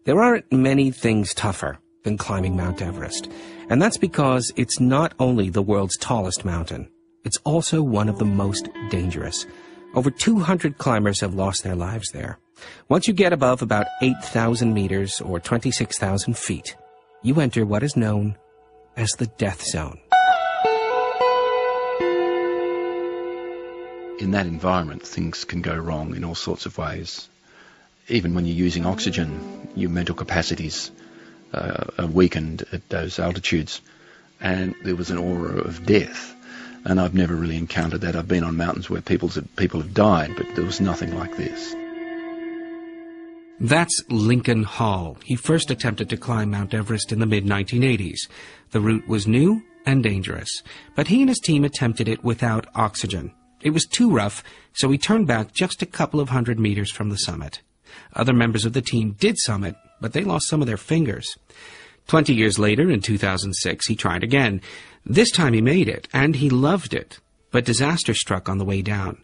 There aren't many things tougher than climbing Mount Everest, and that's because it's not only the world's tallest mountain, it's also one of the most dangerous. Over 200 climbers have lost their lives there. Once you get above about 8,000 meters or 26,000 feet, you enter what is known as the death zone. In that environment, things can go wrong in all sorts of ways. Even when you're using oxygen, your mental capacities are weakened at those altitudes. And there was an aura of death. And I've never really encountered that. I've been on mountains where people have died, but there was nothing like this. That's Lincon Hall. He first attempted to climb Mount Everest in the mid-1980s. The route was new and dangerous, but he and his team attempted it without oxygen. It was too rough, so he turned back just a couple of hundred meters from the summit. Other members of the team did summit, but they lost some of their fingers. 20 years later, in 2006, he tried again. This time he made it, and he loved it. But disaster struck on the way down.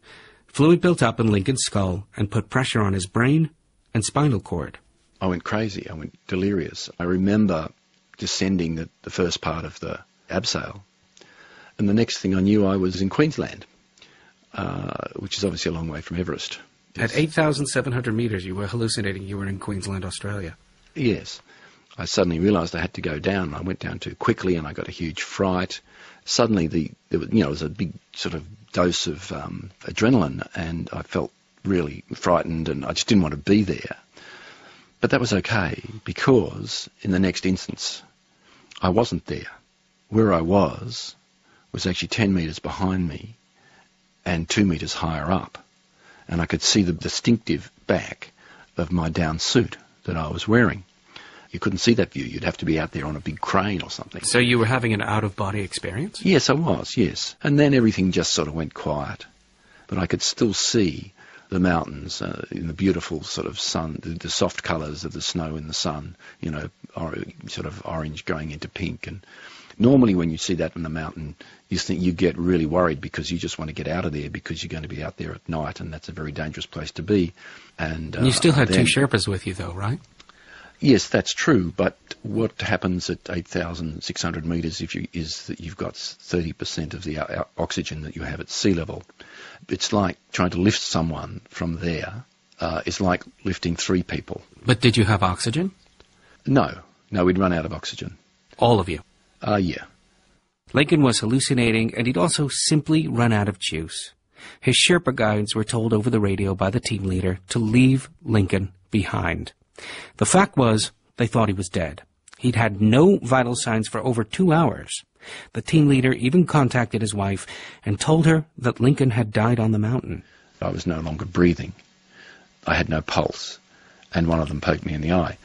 Fluid built up in Lincoln's skull and put pressure on his brain and spinal cord. I went crazy. I went delirious. I remember descending the first part of the abseil, and the next thing I knew I was in Queensland, which is obviously a long way from Everest. At 8,700 meters, you were hallucinating. You were in Queensland, Australia. Yes. I suddenly realised I had to go down. I went down too quickly, and I got a huge fright. Suddenly, there was a big sort of dose of adrenaline, and I felt really frightened, and I just didn't want to be there. But that was okay, because in the next instance, I wasn't there. Where I was actually 10 metres behind me and 2 metres higher up, and I could see the distinctive back of my down suit that I was wearing. You couldn't see that view. You'd have to be out there on a big crane or something. So you were having an out-of-body experience? Yes, I was, yes. And then everything just sort of went quiet. But I could still see the mountains in the beautiful sort of sun, the soft colours of the snow in the sun, sort of orange going into pink. And normally when you see that in the mountain, you get really worried because you just want to get out of there because you're going to be out there at night, and that's a very dangerous place to be. And you still had two Sherpas with you, though, right? Yes, that's true, but what happens at 8,600 metres is that you've got 30% of the oxygen that you have at sea level. It's like trying to lift someone from there. It's like lifting 3 people. But did you have oxygen? No, we'd run out of oxygen. All of you? Yeah. Lincon was hallucinating, and he'd also simply run out of juice. His Sherpa guides were told over the radio by the team leader to leave Lincon behind. The fact was, they thought he was dead. He'd had no vital signs for over 2 hours. The team leader even contacted his wife and told her that Lincon had died on the mountain. I was no longer breathing. I had no pulse, and one of them poked me in the eye.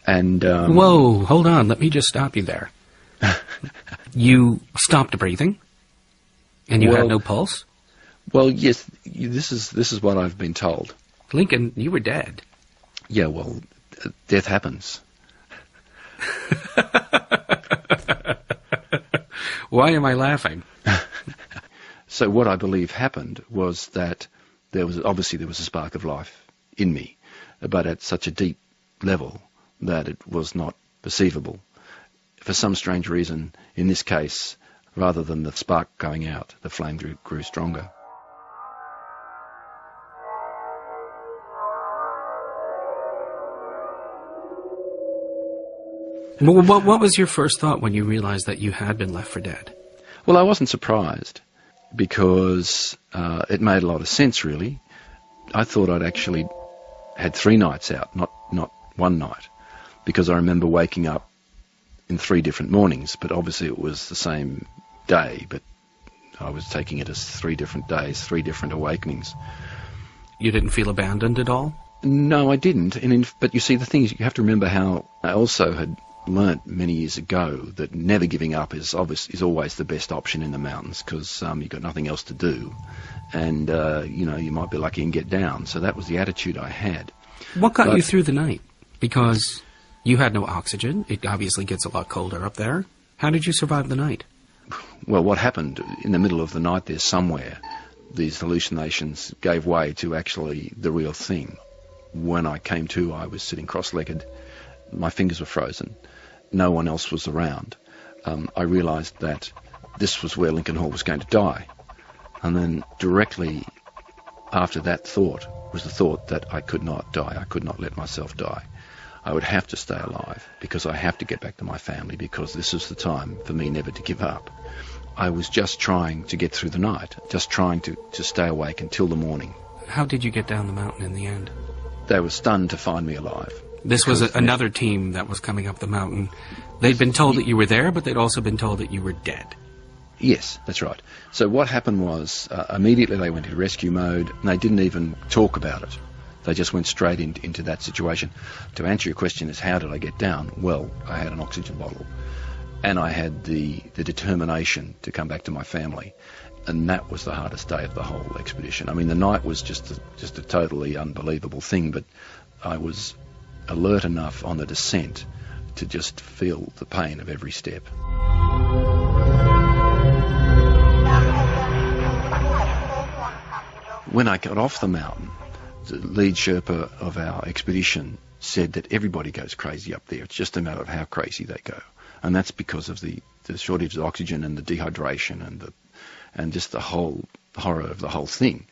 And Whoa, hold on, let me just stop you there. You stopped breathing? And you had no pulse? Well, yes, this is what I've been told. Lincon, you were dead. Yeah, well, death happens. Why am I laughing? So what I believe happened was that there was a spark of life in me, but at such a deep level that it was not perceivable. For some strange reason, in this case, rather than the spark going out, the flame grew stronger. Well, what was your first thought when you realized that you had been left for dead? Well, I wasn't surprised because it made a lot of sense, really. I thought I'd actually had 3 nights out, not one night, because I remember waking up in 3 different mornings, but obviously it was the same day, but I was taking it as 3 different days, 3 different awakenings. You didn't feel abandoned at all? No, I didn't. But you see, the thing is, you have to remember how I also had learnt many years ago that never giving up is always the best option in the mountains, because you've got nothing else to do, and you might be lucky and get down. So that was the attitude I had. What got you through the night? Because you had no oxygen. It obviously gets a lot colder up there. How did you survive the night? Well, what happened in the middle of the night there somewhere, these hallucinations gave way to actually the real thing. when I came to, I was sitting cross-legged. My fingers were frozen. No one else was around. I realised that this was where Lincon Hall was going to die. And then directly after that thought was the thought that I could not die. I could not let myself die. I would have to stay alive because I have to get back to my family, because this is the time for me never to give up. I was just trying to get through the night, just trying to stay awake until the morning. How did you get down the mountain in the end? They were stunned to find me alive. This was another team that was coming up the mountain. They'd been told that you were there, but they'd also been told that you were dead. Yes, that's right. So what happened was immediately they went into rescue mode, and they didn't even talk about it. They just went straight into that situation. To answer your question is, how did I get down? Well, I had an oxygen bottle, and I had the determination to come back to my family. And that was the hardest day of the whole expedition. I mean, the night was just a totally unbelievable thing, but I was alert enough on the descent to just feel the pain of every step. When I got off the mountain, the lead Sherpa of our expedition said that everybody goes crazy up there. It's just a matter of how crazy they go. And that's because of the shortage of oxygen and the dehydration and just the whole horror of the whole thing.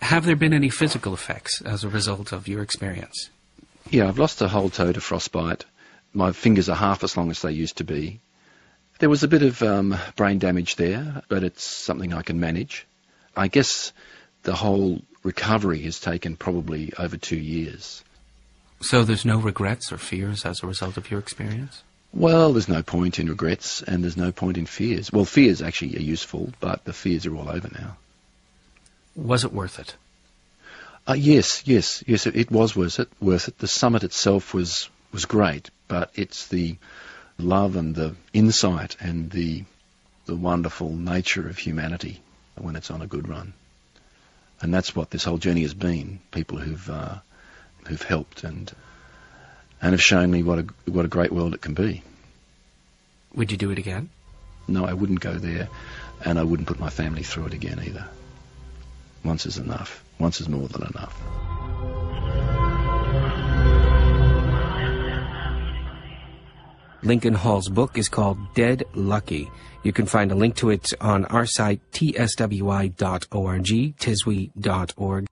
Have there been any physical effects as a result of your experience? Yeah, I've lost a whole toe to frostbite. My fingers are half as long as they used to be. There was a bit of brain damage there, but it's something I can manage. I guess the whole recovery has taken probably over 2 years. So there's no regrets or fears as a result of your experience? Well, there's no point in regrets and there's no point in fears. Well, fears actually are useful, but the fears are all over now. Was it worth it? Yes, it was worth it. The summit itself was great, but it's the love and the insight and the wonderful nature of humanity when it's on a good run. And that's what this whole journey has been. People who've helped and have shown me what a great world it can be. Would you do it again? No, I wouldn't go there, and I wouldn't put my family through it again either. Once is enough. Once is more than enough. Lincon Hall's book is called Dead Lucky. You can find a link to it on our site, tswi.org, tiswi.org.